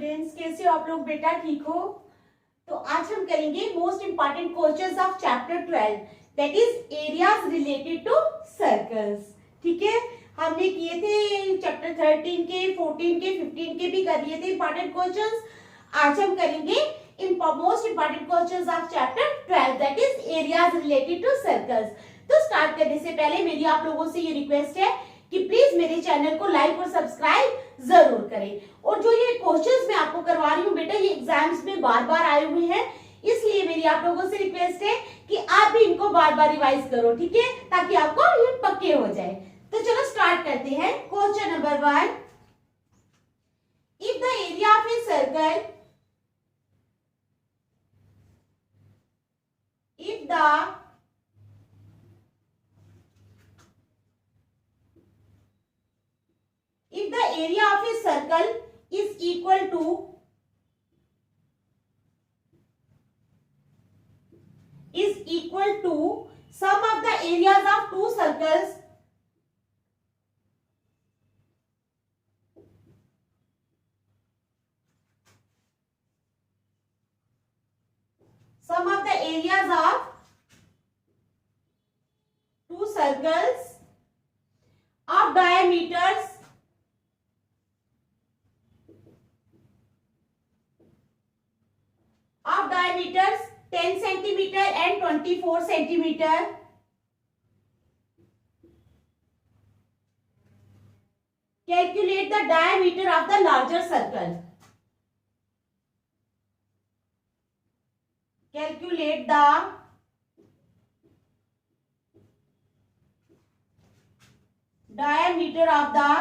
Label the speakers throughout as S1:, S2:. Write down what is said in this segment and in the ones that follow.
S1: Students, कैसे हो आप लोग बेटा? ठीक हो? तो आज हम करेंगे most important questions of chapter 12 that is areas related to circles. ठीक है, हमने किए थे चैप्टर 13 के, 14 के, 15 के भी कर लिए थे इंपॉर्टेंट क्वेश्चंस। आज हम करेंगे most important questions of chapter 12 that is areas related to circles. तो स्टार्ट करने से पहले मेरी आप लोगों से ये रिक्वेस्ट है कि प्लीज मेरे चैनल को लाइक और सब्सक्राइब जरूर करें। और जो ये क्वेश्चंस मैं आपको करवा रही हूँ बेटा, ये एग्जाम्स में बार बार आए हुए हैं, इसलिए मेरी आप लोगों से रिक्वेस्ट है कि आप भी इनको बार बार रिवाइज करो, ठीक है, ताकि आपको ये पक्के हो जाए। तो चलो स्टार्ट करते हैं। Question number 1, if the area of a circle, if the area of a circle is equal to sum of the areas of two circles of diameters 10 centimeter and 24 centimeter. Calculate the diameter of the larger circle. Calculate the diameter of the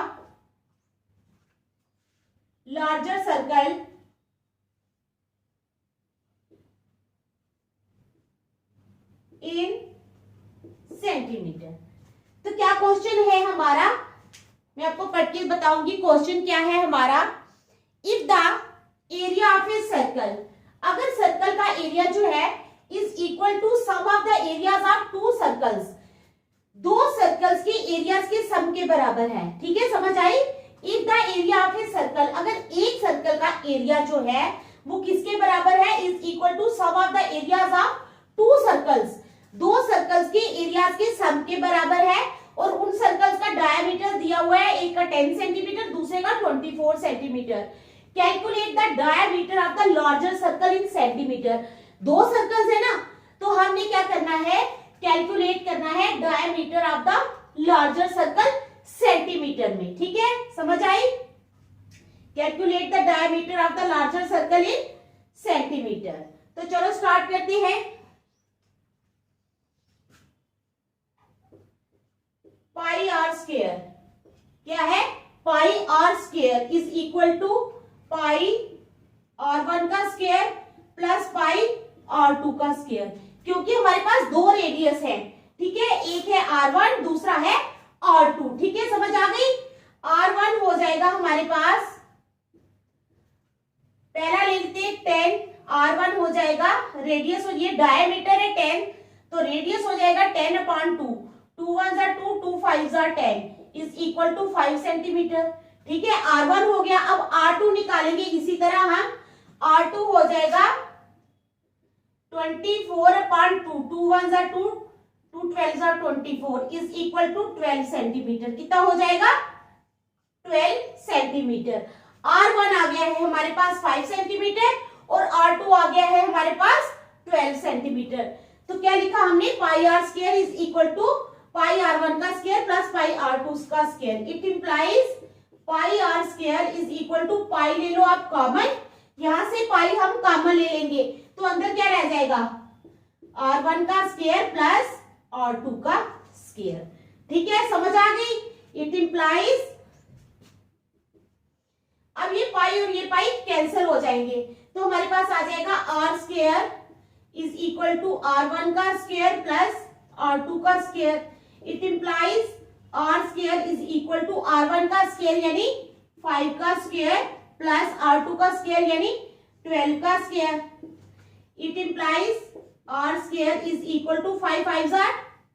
S1: larger circle in centimetre. तो क्या question है हमारा, मैं आपको पढ़ के बताऊंगी question क्या है हमारा। If the area of a circle, अगर सर्कल का एरिया जो है is equal to sum of the areas of two circles, दो सर्कल्स के एरियाज के सम के बराबर है। ठीक है, समझ आई? If the area of a circle, अगर एक सर्कल का एरिया जो है वो किसके बराबर है, is equal to sum of the areas of two circles, दो सर्कल्स के एरियाज के सम के बराबर है, और उन सर्कल्स का डायमीटर दिया हुआ है, एक का 10 सेंटीमीटर, दूसरे का 24 centimetre. Calculate the diameter of the larger circle in centimetre. दो सर्कल्स है ना, तो हमने क्या करना है, कैलकुलेट करना है diameter of the larger circle centimetre में। ठीक है, समझ आई? Calculate the diameter of the larger circle in centimetre. तो चलो स्टार्ट करते हैं। पाई आर स्क्वायर क्या है, pi R square is equal to pi R1 का स्क्वायर प्लस पाई R2 का स्क्वायर, क्योंकि हमारे पास दो रेडियस है। ठीक है, एक है R1, दूसरा है R2। ठीक है, समझ आ गई? R1 हो जाएगा हमारे पास, पहला ले लेते हैं 10, R1 हो जाएगा रेडियस, और ये डायमीटर है 10, तो रेडियस हो जाएगा 10/2, 2 1 जा 2, 2 5 जा 10 इज इक्वल टू 5 सेंटीमीटर। ठीक है, R1 हो गया। अब R2 निकालेंगे इसी तरह हम, R2 हो जाएगा 24/2, 2 1 जा 2, 2 12 जा 24 इज इक्वल टू 12 सेंटीमीटर। कितना हो जाएगा? 12 सेंटीमीटर। R1 आ गया है हमारे पास 5 सेंटीमीटर और R2 आ गया है हमारे पास 12 सेंटीमीटर। तो क्या लिखा हमने, pi R square is equal to pi R1 का स्क्वायर प्लस पाई R2 का square. It implies pi R square is equal to, pi ले लो आप कॉमन, यहां से पाई हम कॉमन ले लेंगे, तो अंदर क्या रह जाएगा, R1 का स्क्वायर प्लस R2 का स्क्वायर। ठीक है, समझ आ गई? इट इंप्लाइज, अब ये पाई और ये पाई कैंसिल हो जाएंगे, तो हमारे पास आ जाएगा R square is equal to R1 का स्क्वायर प्लस R2 का square. It implies R square is equal to R1 का स्क्वायर यानी 5 का स्क्वायर प्लस R2 का स्क्वायर यानी 12 का square. It implies R square is equal to 5 5 जा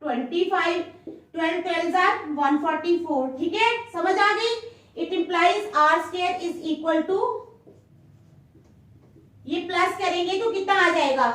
S1: 25, 12 12 जा 144। ठीक है, समझ आ गई? It implies R square is equal to ये प्लस करेंगे तो कितना आ जाएगा,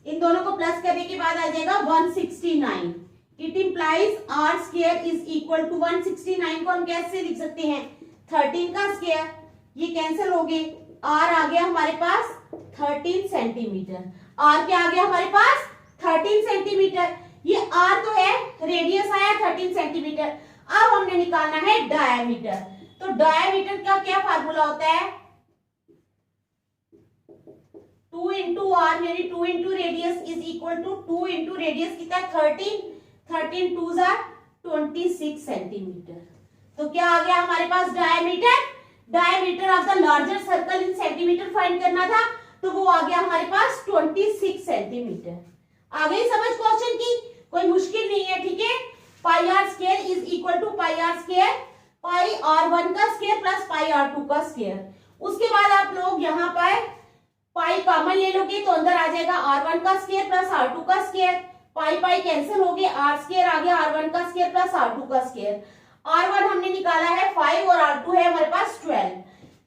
S1: इन दोनों को प्लस करने के बाद आ जाएगा 169। It implies R square is equal to 169 को हम कैसे लिख सकते हैं, 13 का स्क्वायर, ये कैंसिल हो गए, आर आ गया हमारे पास 13 सेंटीमीटर। आर क्या आ गया हमारे पास 13 सेंटीमीटर। ये आर तो है, रेडियस आया 13 सेंटीमीटर। अब हमने निकालना है डायमीटर। तो डायमीटर का क्या फार्मूला होता है, 2 इंटू आर यानी 2 into radius is equal to 2 into radius कितना 13 2 जा 26 सेंटीमीटर। तो क्या आ गया हमारे पास diameter, diameter of the larger circle in centimetre find करना था, तो वो आ गया हमारे पास 26 सेंटीमीटर। आ गई समझ क्वेश्चन की, कोई मुश्किल नहीं है, ठीक है। Pi R square is equal to pi R square pi R one का square plus pi R two का स्क्वायर। उसके बाद आप लोग यहाँ पर पाई कॉमन ले लोगे तो अंदर आ जाएगा आर वन का स्क्वायर प्लस आर टू का स्क्वायर, पाई पाई कैंसिल हो गए, आर स्क्वायर आ गया आर वन का स्क्वायर प्लस आर टू का स्क्वायर। आर वन हमने निकाला है 5 और आर टू है हमारे पास 12,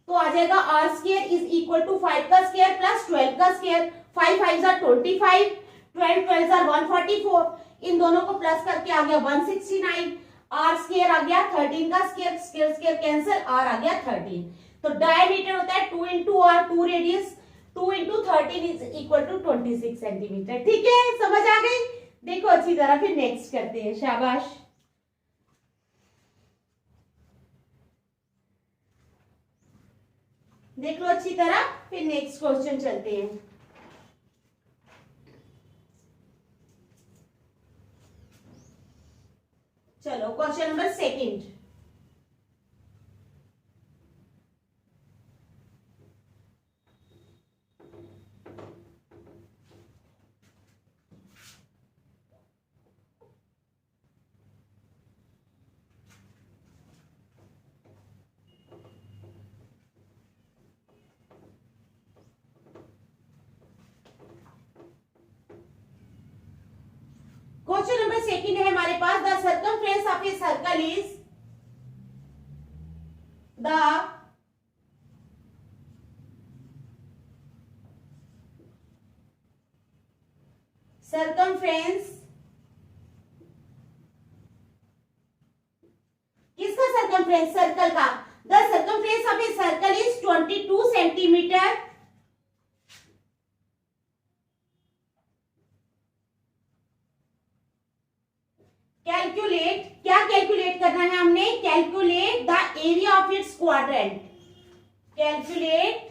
S1: तो आ जाएगा R square is equal to 5 का स्क्वायर प्लस 12 का स्क्वायर। 5 5 जा 25, 12 12 जा 144, इन दोनों को प्लस करके आ गया 169। आर स्क्वायर आ गया 13 का square, square square cancel, R आ गया 13। तो डायमीटर होता है 2 into R, 2 radius, 2 into 13 is equal to 26 centimetre. ठीक है, समझ आ गई। देखो अच्छी तरह, फिर नेक्स्ट करते हैं, शाबाश। देख लो अच्छी तरह, फिर नेक्स्ट क्वेश्चन चलते हैं। चलो question number second. Question number second है हमारे पास, the circumference of a circle is the circumference, किसका सर्कमफ्रेंस, सर्कल का। The circumference of a circle is 22 centimetre calculate, क्या कैलकुलेट करना है हमने, calculate the area of its quadrant, calculate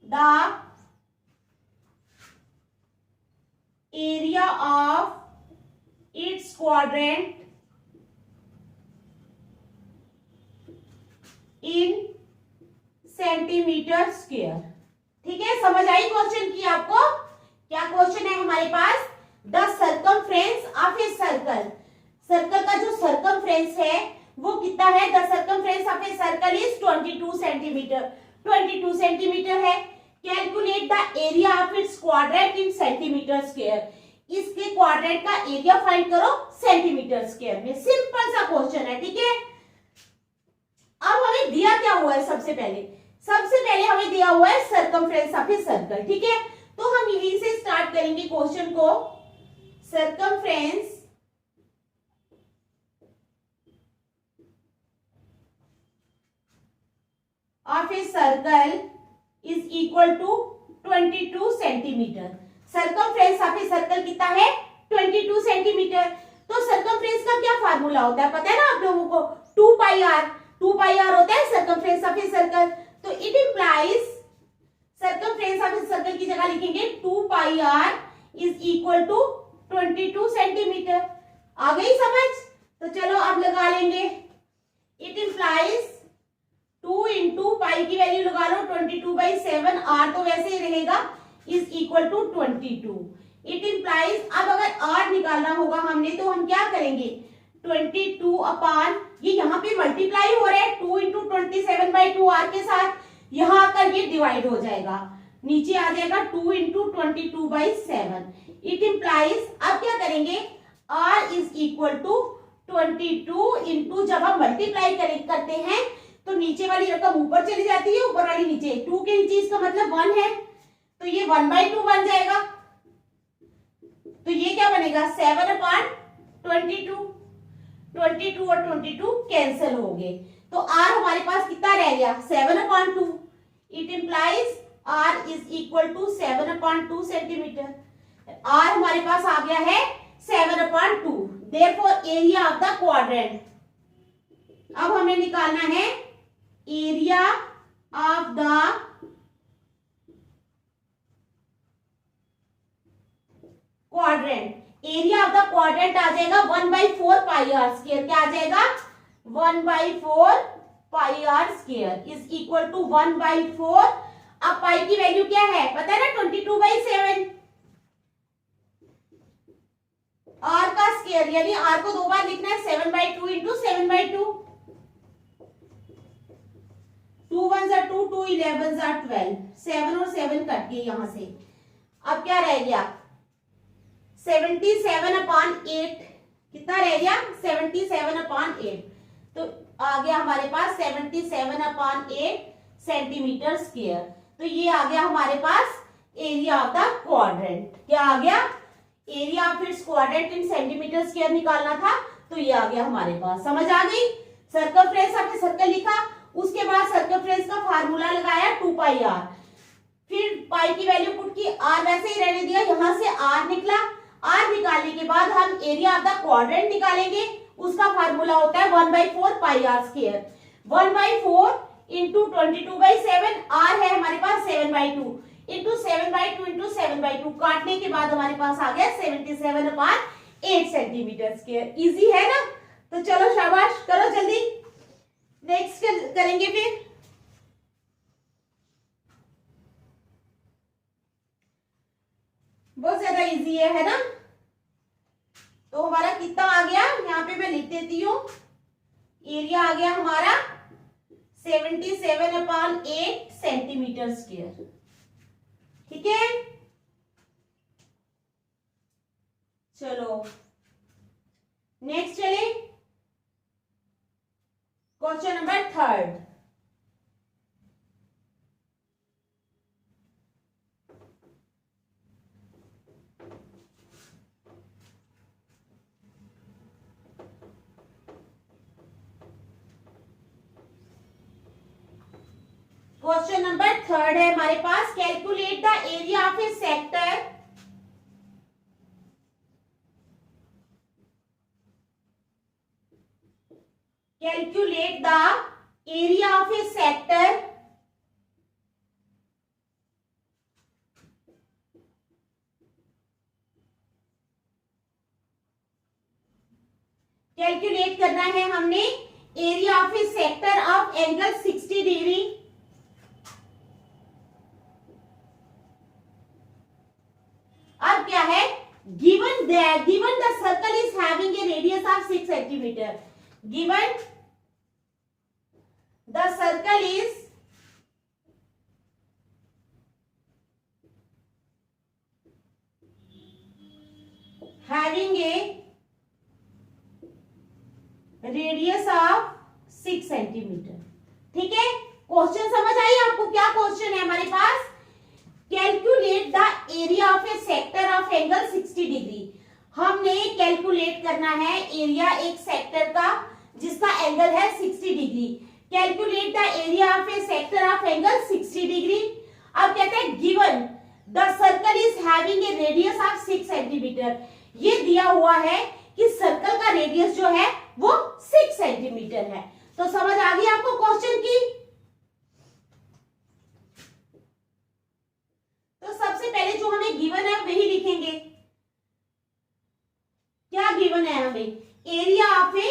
S1: the area of its quadrant in centimetre square. ठीक है, समझ आई question की आपको। क्या क्वेश्चन है हमारे पास, the circumference of a circle, circle का जो सर्कमफ्रेंस है वो कितना है, the circumference of a circle is 22 centimetre, 22 centimetre है। Calculate the area of its quadrant in centimetre square, इसके क्वाड्रेंट का एरिया फाइंड करो सेंटीमीटर स्क्वायर में। सिंपल सा क्वेश्चन है, ठीक है। अब हमें दिया क्या हुआ है, सबसे पहले हमें दिया हुआ है सर्कमफ्रेंस ऑफ ए सर्कल, ठीक है। तो हम यहीं से स्टार्ट करेंगे क्वेश्चन को। Circumference of a circle is equal to 22 centimetre. Circumference of a circle कितना है, 22 सेंटीमीटर। तो सर्कमफ्रेंस का क्या फार्मूला होता है, पता है ना आप लोगों को, 2 पाई आर होता है सर्कमफ्रेंस ऑफ ए सर्कल। तो it implies, circumference of a circle की जगह लिखेंगे 2 pi R is equal to 22 centimetre. आ गई समझ। तो चलो अब लगा लेंगे, इट इंप्लाइज 2 इंटू पाई की वैल्यू लगा लो 22/7, आर तो वैसे ही रहेगा, is equal to 22। It implies, अब अगर आर निकालना होगा हमने तो हम क्या करेंगे, 22 अपान, ये यहाँ पे मल्टीप्लाई हो रहा है 2 इंटू 27/2 आर के साथ, यहाँ आकर ये डिवाइड हो जाएगा, नीचे आ जाएगा 2 इंटू 22/7। इट इंप्लाइज, अब क्या करेंगे, R is equal to 22 into, जब हम मल्टीप्लाई करते हैं तो नीचे वाली रकम ऊपर चली जाती है, ऊपर वाली नीचे। 2 के नीचे इसका मतलब 1 है, तो ये 1/2 बन जाएगा। तो ये क्या बनेगा 7/22। 22 और 22 कैंसिल हो गए, तो r हमारे पास कितना रह गया 7/2। It implies r is equal to 7/2 centimetre. r हमारे पास आ गया है 7/2। Therefore area of the quadrant, अब हमें निकालना है area of the quadrant. Area of the quadrant आ जाएगा 1/4 पाई आर स्क्वायर। क्या आ जाएगा 1/4 pi R square is equal to 1/4। अब पाई की वैल्यू क्या है पता है ना 22/7। आर का स्क्वायर यानी आर को 2 बार लिखना है 7/2 इंटू 7/2। 2 1 जा 2, 2 11 जा 12, 7 और 7 कट गए यहां से। अब क्या रह गया 77/8। कितना रह गया 77/8। तो आ गया हमारे पास 77/8 सेंटीमीटर स्क्वायर। तो ये आ गया हमारे पास एरिया ऑफ द क्वाड्रेंट। क्या आ गया area of its quadrant in centimetre square निकालना था, तो ये आ गया हमारे पास। समझ आ गई। सर्कमफ्रेंस आपने सर्कल लिखा, उसके बाद सर्कमफ्रेंस का फार्मूला लगाया 2πr, फिर पाई की वैल्यू पुट की, r वैसे ही रहने दिया, यहां से r निकला। r निकालने के बाद हम एरिया ऑफ द क्वाड्रेंट निकालेंगे, उसका फार्मूला होता है 1/4 pi R square. 1/4 into 22/7, r है हमारे पास 7/2 इंटू 7/2 इंटू 7/2, काटने के बाद हमारे पास आ गया 77/8 सेंटीमीटर स्क्वायर। इजी है ना। तो चलो शाबाश, करो जल्दी, नेक्स्ट करेंगे फिर। बहुत ज्यादा इजी है ना। तो हमारा कितना आ गया, यहाँ पे मैं लिख देती हूँ। एरिया आ गया हमारा 77/8 सेंटीमीटर स्क्वायर। ठीक है, चलो नेक्स्ट चले। Question number 3। क्वेश्चन नंबर 3 है हमारे पास। Calculate the area of a sector calculate the area of a sector calculate करना है हमने area of a sector of angle 60 degree. अब क्या है given the circle is having a radius of 6 centimeter, given the circle is having a radius of 6 centimetre. ठीक है, question समझ आई आपको? क्या क्वेश्चन है हमारे पास, calculate the area of a sector of angle 60 degree. हमने कैलकुलेट करना है एरिया एक सेक्टर का जिसका एंगल है 60 degree. Calculate the area of a sector of angle 60 degree. अब कहते हैं given the circle is having a radius of 6 centimetre. ये दिया हुआ है कि सर्कल का रेडियस जो है वो 6 सेंटीमीटर है। तो समझ आ गई आपको क्वेश्चन की। तो सबसे पहले जो हमें गिवन है वही लिखेंगे। क्या गिवन है हमें, एरिया ऑफ ए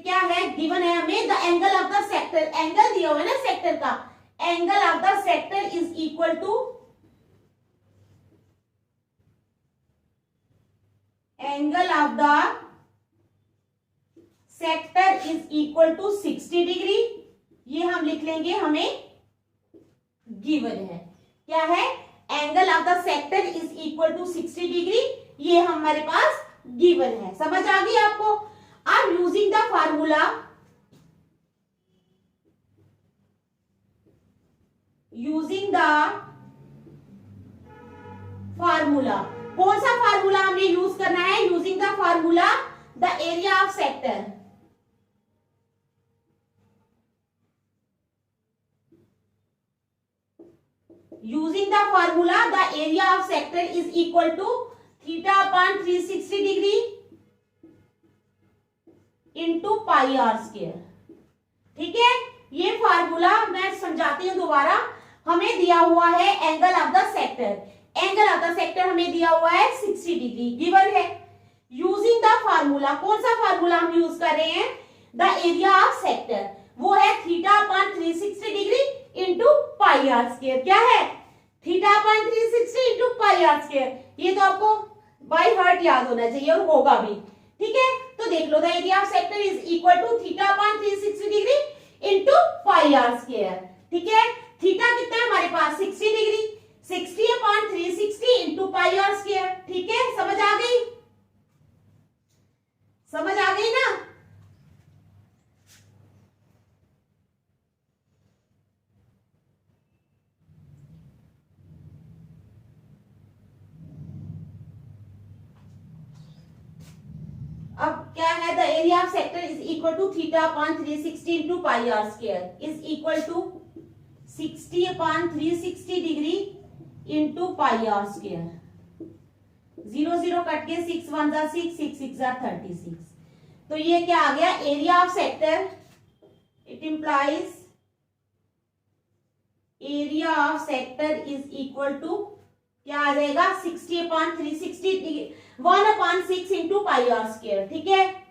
S1: क्या है गिवन है हमें, the angle of the sector. Angle दिया हुआ है ना सेक्टर का, angle of the sector is equal to angle of the sector is equal to 60 degree. ये हम लिख लेंगे, हमें गिवन है। क्या है, angle of the sector is equal to 60 degree. ये हमारे पास गिवन है। समझ आ गई आपको। अब using the formula using the formula, कौन सा फार्मूला हमने यूज करना है? Using the formula the area of sector, using the formula the area of sector is equal to theta upon 360 degree into pi r square। ठीक है, ये formula मैं समझाती हूं दोबारा। हमें दिया हुआ है angle of the sector, angle of the sector हमें दिया हुआ है 60 डिग्री गिवन है। यूजिंग द फार्मूला, कौन सा फार्मूला हम यूज कर रहे हैं? द एरिया ऑफ सेक्टर, वो है theta upon 360 degree into pi R square. क्या है? Theta upon 360 into pi R square. ये तो आपको बाय हार्ट याद होना चाहिए और होगा भी। ठीक है, तो देख लो, the area of sector is equal to theta upon 360 degree into pi R square. ठीक है, थीटा कितना है हमारे पास? 60 degree, 60 upon 360 into pi R square. ठीक है, समझ आ गई? समझ आ गई ना? अब क्या है? The area of sector is equal to theta upon 360 into pi R square is equal to 60 upon 360 degree into pi R square. 0 0 cut के 6 1 जा 6, 6 6 जा 36। तो ये क्या आ गया? Area of sector, it implies area of sector is equal to क्या आ जाएगा? 60 upon 360 1 upon 6 into pi R square. ठीक है,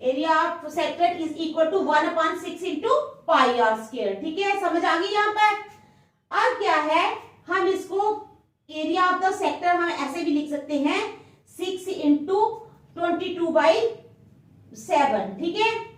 S1: area of sector is equal to 1 upon 6 into pi R square. ठीक है, समझ आ गई यहाँ पर? अब क्या है, हम इसको एरिया ऑफ द सेक्टर हम ऐसे भी लिख सकते हैं 6 इंटू 22/7। ठीक है,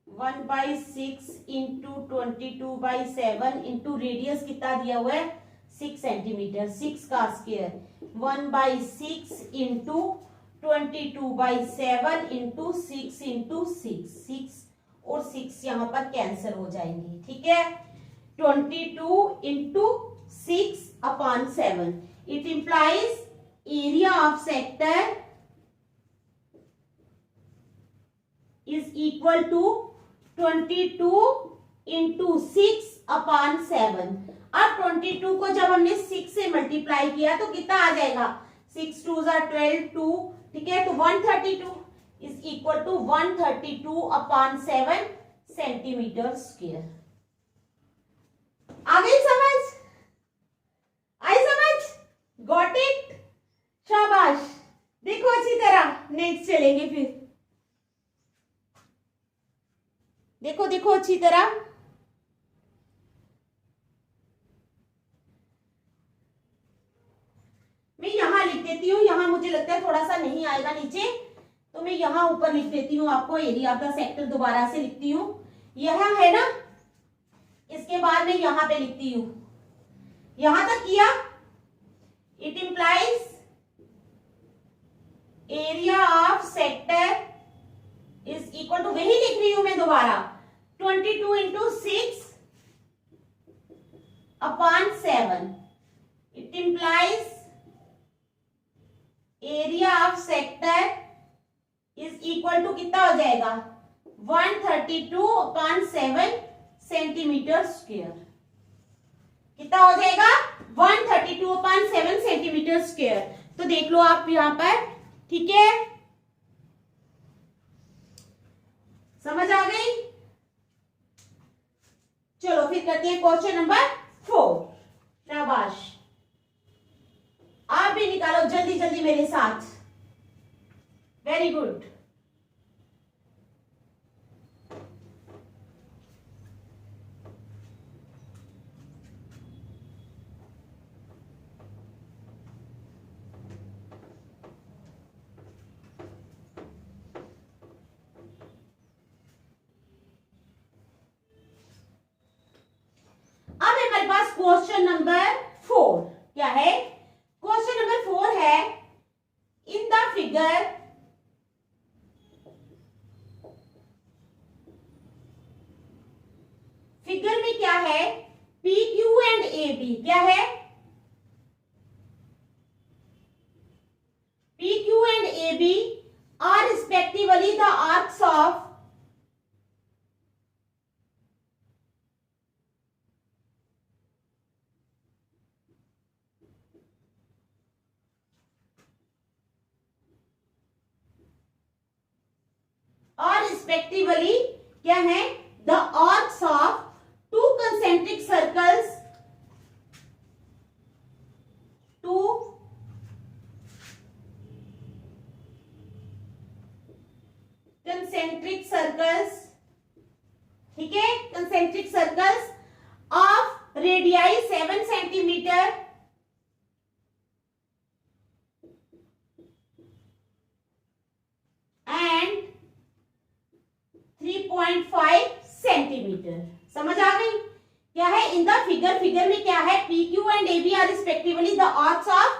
S1: one by 6 into 22/7 into radius कितना दिया हुआ है? 6 सेंटीमीटर, 6 का स्क्वायर। 1/6 इंटू 22/7 इंटू 6 इंटू 6, 6 और 6 यहां पर कैंसिल हो जाएंगे। ठीक है, 22 into 6 upon 7, it implies area of sector is equal to 22 into 6 upon 7। अब 22 को जब हमने 6 से मल्टीप्लाई किया तो कितना आ जाएगा? 6 2 जा 12, 2। ठीक है, तो 132 is equal to 132 upon 7 centimetre square. आ गई समझ? आई समझ? Got it? शाबाश। देखो अच्छी तरह, नेक्स्ट चलेंगे फिर। देखो देखो अच्छी तरह, मैं यहां लिख देती हूँ। यहां मुझे लगता है थोड़ा सा नहीं आएगा नीचे, तो मैं यहां ऊपर लिख देती हूँ आपको। एरिया ऑफ द सेक्टर दोबारा से लिखती हूँ, यह है ना, इसके बाद मैं यहां पे लिखती हूँ। यहां तक किया, it implies area of sector is equal to, वही लिख रही हूं मैं दोबारा, 22 into 6 upon 7। It implies area of sector is equal to कितना हो जाएगा? 132 अपॉन 7 सेंटीमीटर स्क्वायर। कितना हो जाएगा? 132 अपॉन 7 सेंटीमीटर स्क्वायर। तो देख लो आप यहां पर। ठीक है, समझ आ गई? चलो फिर करते हैं क्वेश्चन नंबर 4। शाबाश, आप भी निकालो जल्दी जल्दी मेरे साथ। Very good. क्वेश्चन नंबर 4 क्या है? क्वेश्चन नंबर 4 है इन द फिगर में क्या है? P Q and A B क्या है? P Q and A B are respectively the arcs of क्या है? The arcs of two concentric circles, two concentric circles, ठीक है, concentric circles of radii 7 centimetre and 3.5 centimetre. समझ आ गई? क्या है? इन द फिगर में क्या है? P Q and A B are respectively the arcs of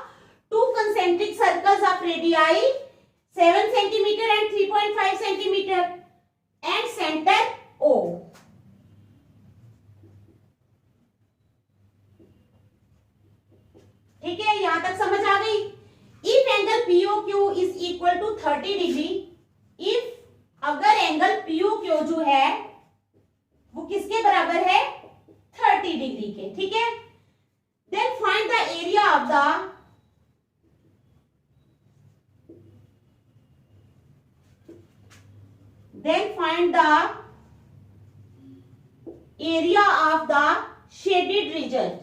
S1: two concentric circles of radii 7 centimetre and 3.5 centimetre and centre O। ठीक है, यहां तक समझ आ गई? If angle POQ is equal to 30 degree, if अगर एंगल POQ जो है वो किसके बराबर है? 30 डिग्री के, ठीक है। Then find the area of the shaded region.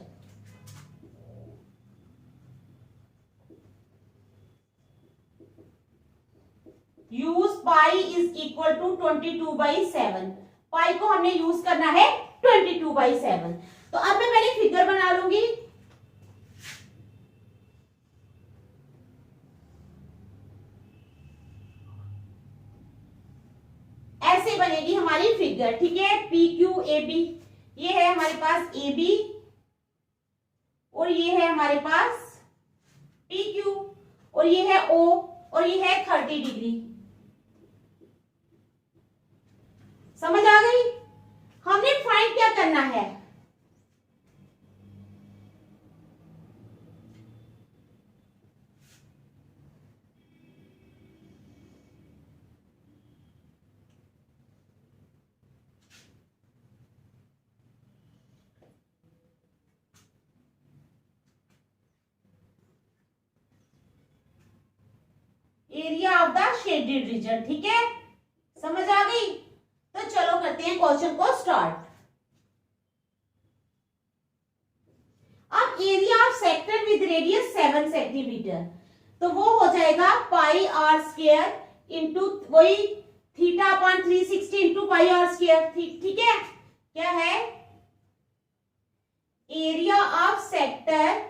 S1: Use pi is equal to 22/7। Pi को हमने यूज करना है 22/7। तो अब मैं पहले फिगर बना लूंगी। ऐसे बनेगी हमारी फिगर, ठीक है। पी क्यू ए बी, ये है हमारे पास ए बी और ये है हमारे पास पी क्यू और ये है ओ और ये है 30 डिग्री। समझ आ गई? हमने फाइंड क्या करना है? Area of the shaded reason, ठीक है। समझ आ गई? तो चलो करते हैं क्वेश्चन को स्टार्ट। अब area of sector with radius 7 centimetre, तो वो हो जाएगा पाई आर स्क्वायर इंटू वही theta upon 360 into pi R square, ठीक है। क्या है? एरिया ऑफ सेक्टर,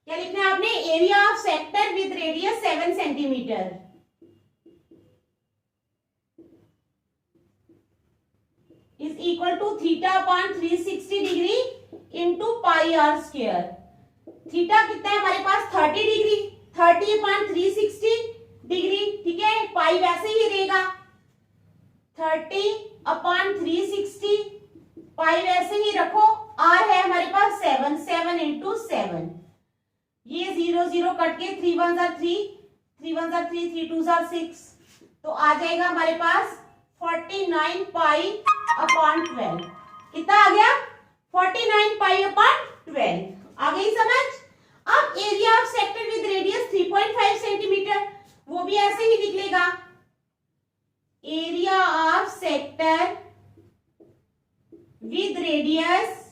S1: क्या लिखना है आपने? Area of sector with radius 7 centimetre is equal to theta upon 360 degree into pi R square. Theta कितना है हमारे पास? 30 डिग्री, 30 अपॉन 360 डिग्री, ठीक है। पाई वैसे ही रहेगा 30 अपॉन 360, पाई वैसे ही रखो। आर है हमारे पास 7, 7 इंटू 7, ये 0 0 कट के 3 1 3, 3 1 3, 3 2 6, तो आ जाएगा हमारे पास 49 पाई अपॉन 12। कितना आ गया? 49 पाई अपॉन 12। आ गई समझ? अब area of sector with radius 3.5 centimetre, वो भी ऐसे ही लिख लेगा। Area of sector with radius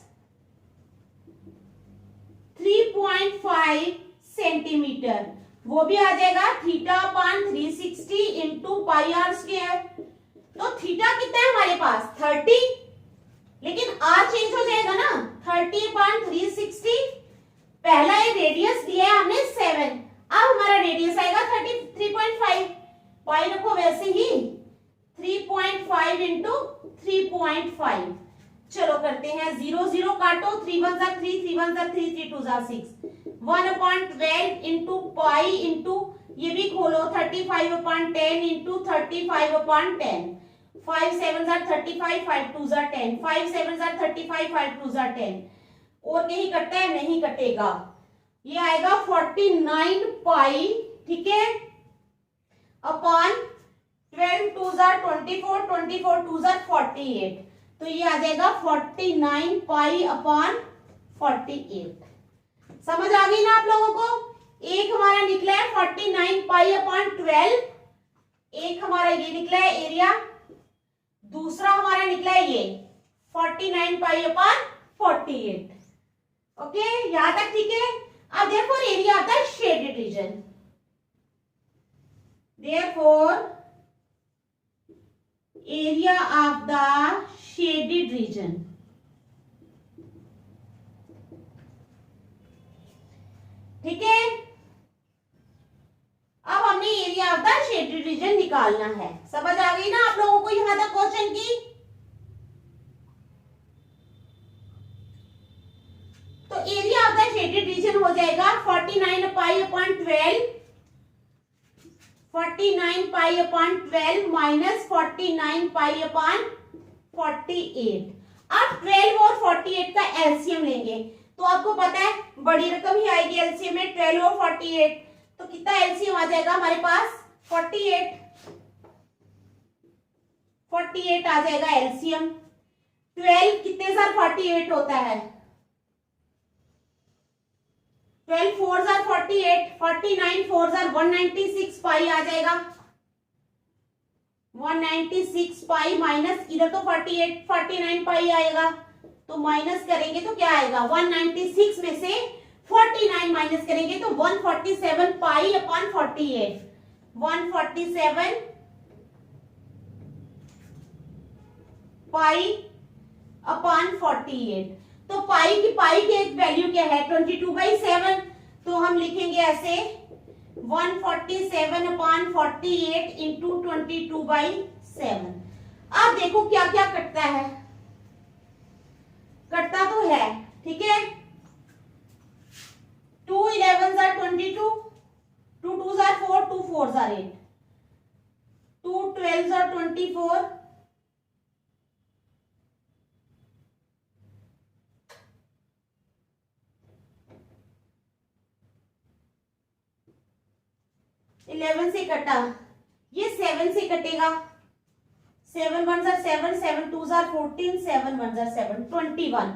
S1: 3.5 centimetre, वो भी आ जाएगा theta upon 360 into pi R square. तो थीटा कितना है हमारे पास? 30, लेकिन आर चेंज हो जाएगा ना, 30 अपॉन 360। पहला ये रेडियस दिया है हमने 7, अब हमारा रेडियस आएगा 3.5, पाई रखो वैसे ही 3.5 इंटू 3.5। चलो कर करते हैं, 0 0 काटो, 3 1 जा 3, 3 1 जा 3, 3 2 जा 6, 1/12 इंटू पाई इंटू ये भी खोलो 35/10 इंटू 35/10, 5 7 जा 35, 5 2 जा 10, 5 7 जा 35, 5 2 जा 10, और कहीं कटता है? नहीं कटेगा, ये आएगा 49 पाई, ठीक है, अपॉन 12 2 जा 24, 24 2 जा 48, तो ये आ जाएगा 49 पाई अपॉन 48। समझ आ गई ना आप लोगों को? एक हमारा निकला है 49 पाई अपॉन 12, एक हमारा ये निकला है एरिया, दूसरा हमारा निकला है ये 49 पाई अपॉन 48। ओके, यहां तक ठीक है। अब therefore area of the shaded reason, therefore area of the shaded reason, ठीक है। अब हमने area of the shaded reason निकालना है। समझ आ गई ना आप लोगों को यहां तक क्वेश्चन की? तो area of the shaded reason हो जाएगा 49 pi upon 12, 49 pi upon 12 minus 49 pi upon 48। अब 12 और 48 का एलसीएम लेंगे, तो आपको पता है बड़ी रकम ही आएगी एलसीएम में, 12 और 48, तो कितना एलसीएम आ जाएगा हमारे पास? 48, 48 आ जाएगा एलसीएम। 12 कितने साल 48 होता है? 12 4 जार 48, 49 4 जार 196 पाई आ जाएगा, 196 पाई माइनस इधर तो 48 49 पाई आएगा, तो माइनस करेंगे तो क्या आएगा? 196 में से 49 माइनस करेंगे तो 147 पाई अपॉन 48, 147 पाई अपॉन 48। तो पाई की एक वैल्यू क्या है? 22/7, तो हम लिखेंगे ऐसे 147 अपॉन 48 इंटू 22/7। अब देखो क्या क्या कटता है, कटता तो है, ठीक है। 2 11 जार 22, 2 2 जार 4, 2 4 जार 8, 2 12 जार 24, 11 से कटा, ये 7 से कटेगा, 7 1 जार 7, 7 2 जार 14, 7 1 जार 7, 21।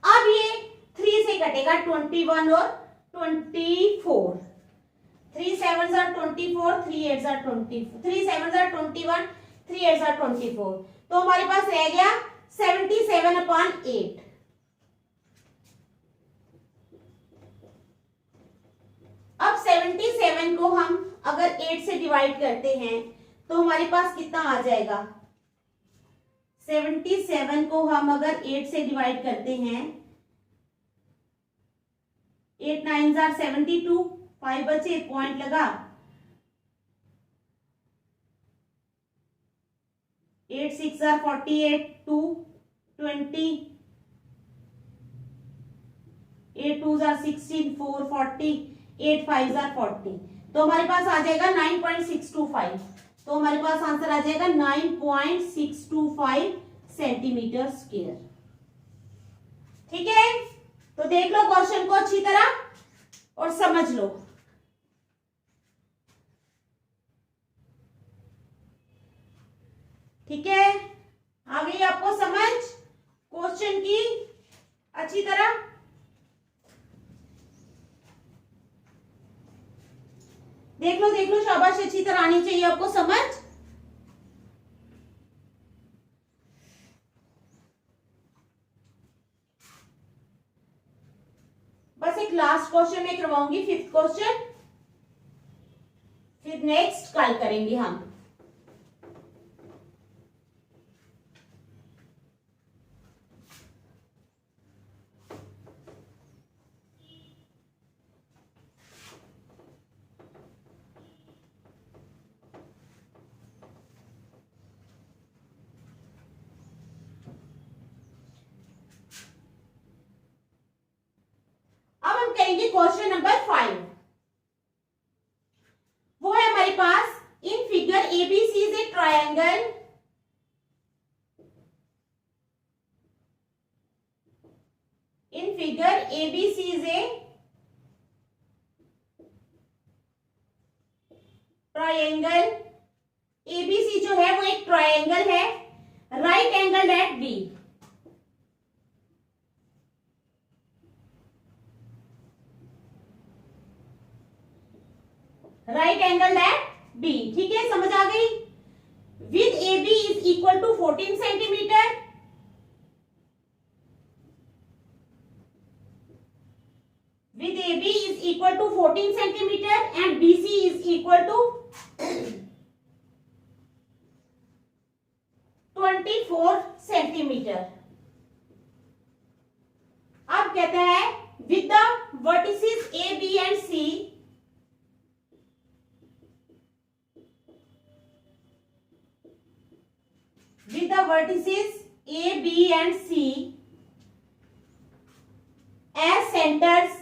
S1: अब ये 3 से कटेगा, 21 और 24, 3 7 जार 24, 3 8 जार 20, 3 7 जार 21, 3 8 जार 24, तो हमारे पास रह गया 77 अपॉन 8। अब 77 को हम अगर 8 से डिवाइड करते हैं तो हमारे पास कितना आ जाएगा? 77 को हम अगर 8 से डिवाइड करते हैं, 8 9 जार 72, 5 बचे, पॉइंट लगा, 8 6 जार 48, 2 20, 8 2 जार 16, 4 40, 8 5 जार 40, तो हमारे पास आ जाएगा 9.625, तो हमारे पास आंसर आ जाएगा 9.625 सेंटीमीटर स्क्वायर। ठीक है, तो देख लो क्वेश्चन को अच्छी तरह और समझ लो। ठीक है, आ गई आपको समझ क्वेश्चन की अच्छी तरह? देख लो शाबाश, अच्छी तरह आनी चाहिए आपको समझ। बस एक लास्ट क्वेश्चन में करवाऊंगी, 5th क्वेश्चन, फिर नेक्स्ट कल करेंगे हम। करेंगे क्वेश्चन नंबर 5। वो है हमारे पास in figure ABC is a triangle, in figure ABC is a triangle. ABC जो है वो एक ट्रायंगल है, right angle at B. Right angle at B, ठीक है, समझ आ गई। With A B is equal to 14 centimetre, with AB is equal to 14 centimeter and BC is equal to 24 centimeter। अब कहता है with the vertices A, B and C, with the vertices A, B and C as centers,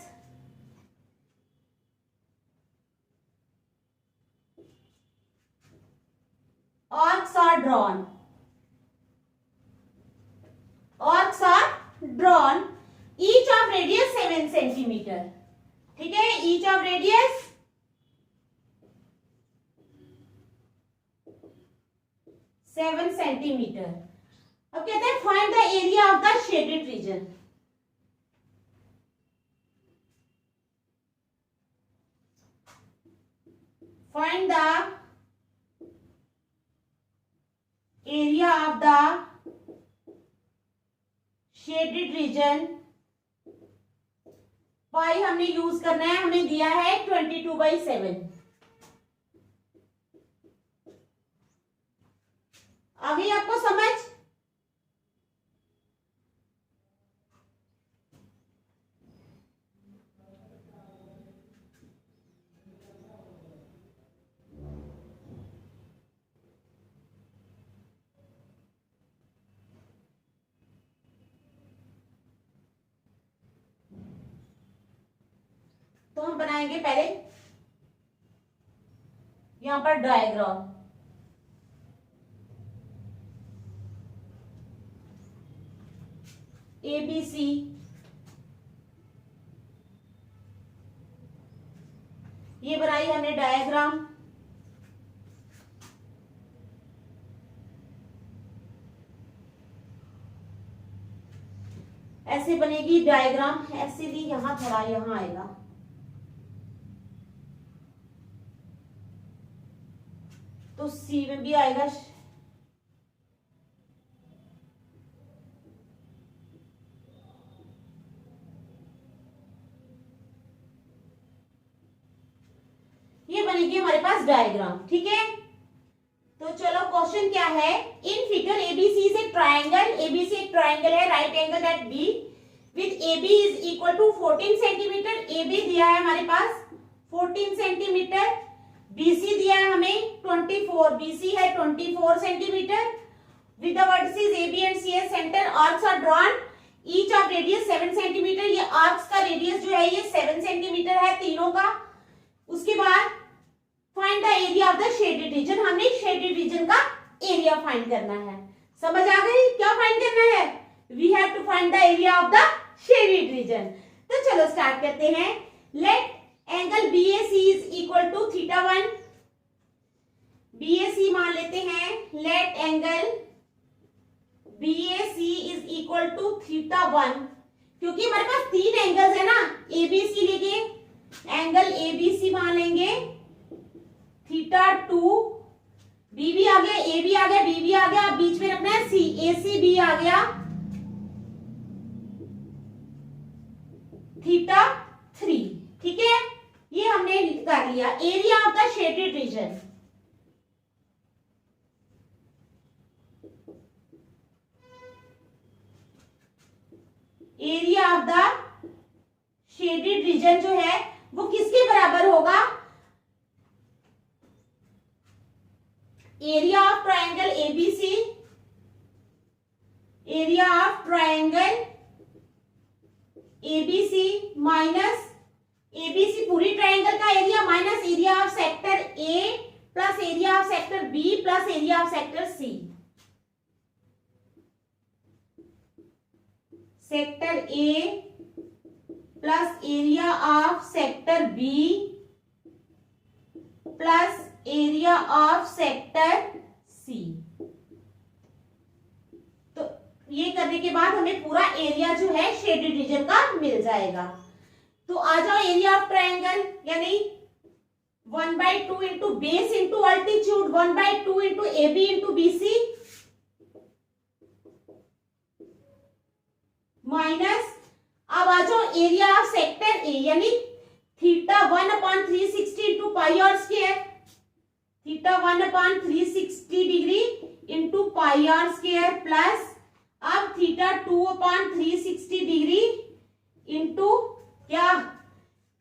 S1: arcs are drawn, arcs are drawn, each of radius 7 centimeter, ठीक है, each of radius 7 centimeter। अब कहते हैं find the area of the shaded region. Find the area of the shaded region. Pi हमने use करना है, हमें दिया है 22/7। आ गई आपको समझ? तो हम बनाएंगे पहले यहां पर डायग्राम। ABC, ये बनाई हमने डायग्राम। ऐसे बनेगी डायग्राम, ऐसे भी यहां थोड़ा यहां आएगा, तो सी में भी आएगा। ये बनेगी हमारे पास डायग्राम, ठीक है। तो चलो क्वेश्चन क्या है, in figure ABC is a triangle, ABC एक ट्रायंगल है, right angle at B, with AB is equal to 14 centimetre. AB दिया है हमारे पास 14 सेंटीमीटर, बीसी दिया है हमें 24, बीसी है 24 centimetre, with the vertices AB and C as centre, arcs are drawn, each of radius 7 centimetre. ये arcs का radius जो है ये 7 सेंटीमीटर है तीनों का। उसके बाद find the area of the shaded region, हमने शेडेड रीजन का एरिया फाइंड करना है। समझ आ गई? क्या फाइंड करना है? We have to find the area of the shaded region. तो चलो स्टार्ट करते हैं। Let angle BAC is equal to θ1। BAC मान लेते हैं, let angle BAC is equal to θ1, क्योंकि हमारे पास तीन एंगल्स है ना, ABC लेंगे, एंगल ABC मान लेंगे θ2, B भी आ गया, A भी आ गया, B भी आ गया, अब बीच में रखना है C, ACB आ गया θ3, ठीक है। ये हमने कर लिया। Area of the shaded region, area of the shaded region जो है वो किसके बराबर होगा? Area of triangle ABC, area of triangle ABC minus ABC पूरी ट्राइंगल का area minus area of sector A plus area of sector B plus area of sector C. Sector A plus area of sector B plus area of sector C. तो ये करने के बाद हमें पूरा area जो है शेडेड रीजन का मिल जाएगा। तो आ जाओ एरिया ऑफ ट्रायंगल, यानी 1/2 into base into altitude, 1/2 into AB into BC minus, अब आ जाओ एरिया ऑफ सेक्टर ए, यानी theta 1/360 into pi R square, theta 1/360 degree into pi R square plus अब थीटा 2/360 डिग्री इंटू क्या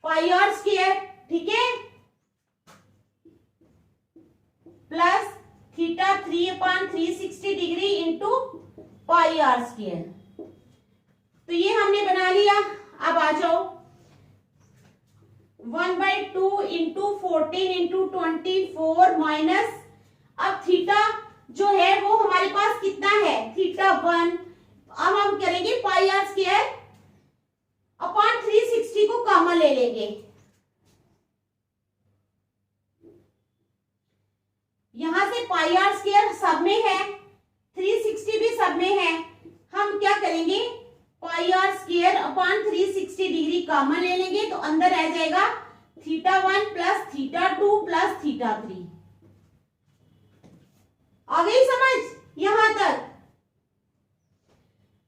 S1: pi R square, ठीक है, plus theta 3/360 degree into pi R square. तो ये हमने बना लिया। अब आ जाओ 1/2 इंटू 14 इंटू 24 माइनस, अब थीटा जो है वो हमारे पास कितना है, थीटा 1, अब हम करेंगे पाई आर स्क्वायर अपॉन 360 को कॉमन ले लेंगे, यहां से पाई आर स्क्वायर सब में है, 360 भी सब में है, हम क्या करेंगे pi R square upon 360 degree common ले लेंगे, तो अंदर आ जाएगा theta 1 plus theta 2 plus theta 3। आ गई समझ यहां तक?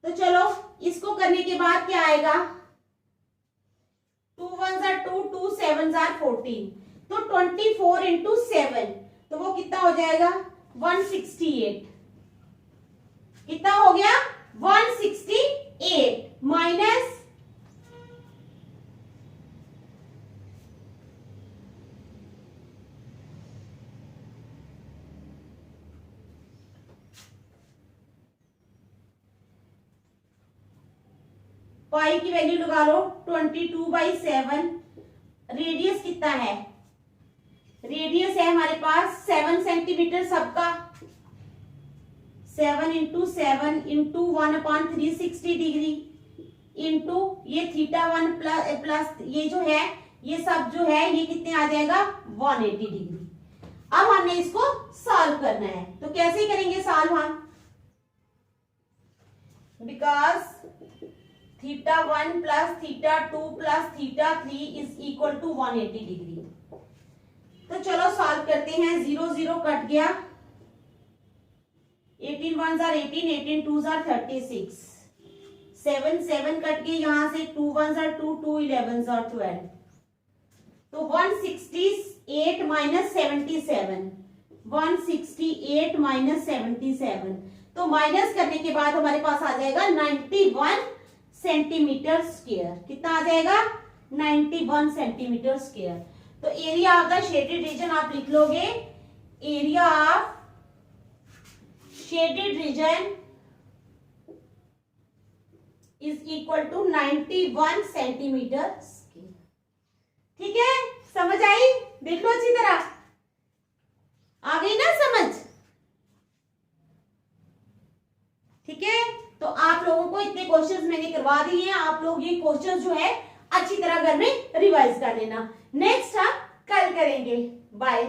S1: तो चलो इसको करने के बाद क्या आएगा, 2 1 जार 2, 2 7 जार 14, तो 24 इंटू 7, तो वो कितना हो जाएगा 168, कितना हो गया 168 माइनस पाई की वैल्यू लगा लो 22/7, रेडियस कितना है, रेडियस है हमारे पास 7 सेंटीमीटर सबका, 7 इंटू 7 इंटू 1/360 डिग्री इंटू ये थीटा 1 प्लस ये जो है ये सब जो है ये कितने आ जाएगा 180 डिग्री। अब हमने इसको सॉल्व करना है, तो कैसे करेंगे सॉल्व हम, because theta 1 plus theta 2 plus theta 3 is equal to 180 degree. तो चलो सॉल्व करते हैं, 0 0 कट गया, 18 1 जार 18, 18 2 जार 36, 7 7 कट गए यहां से, 2 1 जार 2, 2 11 जार 12, तो 168 माइनस 77, 168 माइनस 77, तो माइनस करने के बाद हमारे पास आ जाएगा 91 सेंटीमीटर स्क्वायर, कितना आ जाएगा 91 सेंटीमीटर स्क्वायर। तो area of the shaded region आप लिख लोगे, area of shaded region is equal to 91 centimetre square. ठीक है, समझ आई, देख लो अच्छी तरह, आ गई ना समझ? ठीक है, तो आप लोगों को इतने क्वेश्चंस मैंने करवा दिए हैं, आप लोग ये क्वेश्चंस जो है अच्छी तरह घर में रिवाइज कर लेना। नेक्स्ट हम कल करेंगे। बाय।